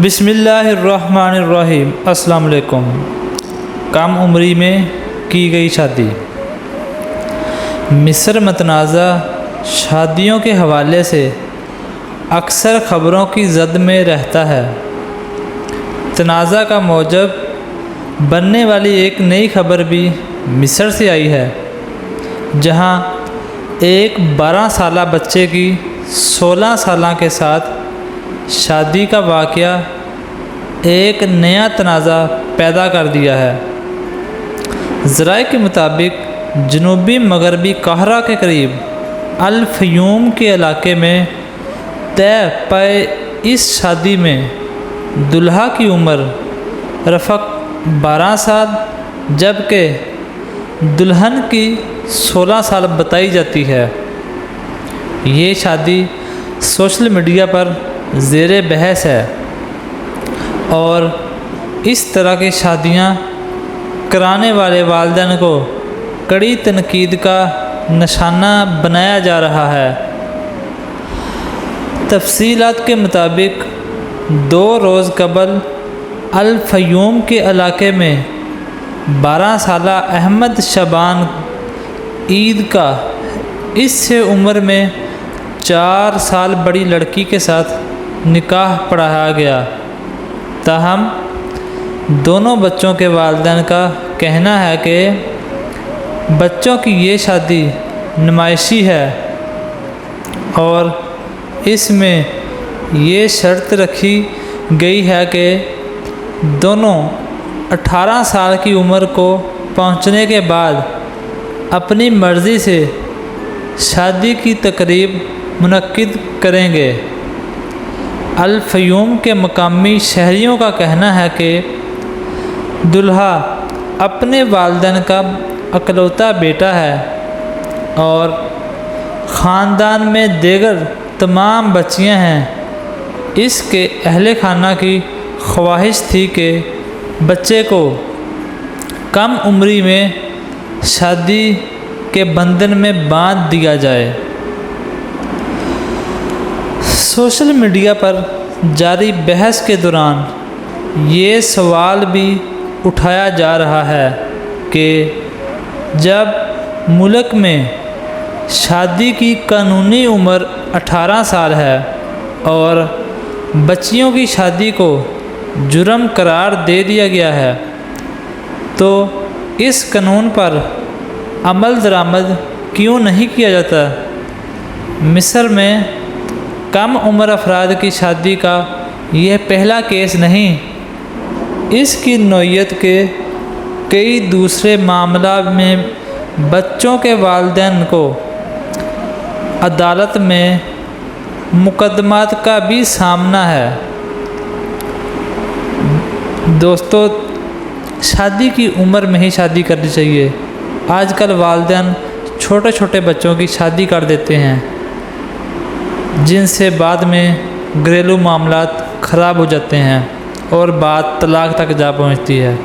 بسم اللہ الرحمن الرحیم۔ السلام علیکم۔ کم عمری میں کی گئی شادی۔ مصر متنازع شادیوں کے حوالے سے اکثر خبروں کی زد میں رہتا ہے۔ تنازع کا موجب بننے والی ایک نئی خبر بھی مصر سے آئی ہے، جہاں ایک 12 سالہ بچے کی 16 سالہ کے ساتھ شادی کا واقعہ ایک نیا تنازع پیدا کر دیا ہے۔ ذرائع کے مطابق جنوبی مغربی قاہرہ کے قریب الفیوم کے علاقے میں طے پائے اس شادی میں دلہا کی عمر رفق 12 سال جبکہ دلہن کی 16 سال بتائی جاتی ہے۔ یہ شادی سوشل میڈیا پر زیر بحث ہے اور اس طرح کی شادیاں کرانے والے والدین کو کڑی تنقید کا نشانہ بنایا جا رہا ہے۔ تفصیلات کے مطابق 2 روز قبل الفیوم کے علاقے میں 12 سالہ احمد شبان عید کا اس سے عمر میں 4 سال بڑی لڑکی کے ساتھ نکاح پڑھایا گیا۔ تاہم دونوں بچوں کے والدین کا کہنا ہے کہ بچوں کی یہ شادی نمائشی ہے اور اس میں یہ شرط رکھی گئی ہے کہ دونوں 18 سال کی عمر کو پہنچنے کے بعد اپنی مرضی سے شادی کی تقریب منعقد کریں گے۔ الفیوم کے مقامی شہریوں کا کہنا ہے کہ دلہا اپنے والدین کا اکلوتا بیٹا ہے اور خاندان میں دیگر تمام بچیاں ہیں۔ اس کے اہل خانہ کی خواہش تھی کہ بچے کو کم عمری میں شادی کے بندھن میں باندھ دیا جائے۔ سوشل میڈیا پر جاری بحث کے دوران یہ سوال بھی اٹھایا جا رہا ہے کہ جب ملک میں شادی کی قانونی عمر 18 سال ہے اور بچیوں کی شادی کو جرم قرار دے دیا گیا ہے تو اس قانون پر عمل درآمد کیوں نہیں کیا جاتا؟ مصر میں کم عمر افراد کی شادی کا یہ پہلا کیس نہیں۔ اس کی نوعیت کے کئی دوسرے معاملات میں بچوں کے والدین کو عدالت میں مقدمات کا بھی سامنا ہے۔ دوستو، شادی کی عمر میں ہی شادی کرنی چاہیے۔ آج کل والدین چھوٹے چھوٹے بچوں کی شادی کر دیتے ہیں جن سے بعد میں گھریلو معاملات خراب ہو جاتے ہیں اور بات طلاق تک جا پہنچتی ہے۔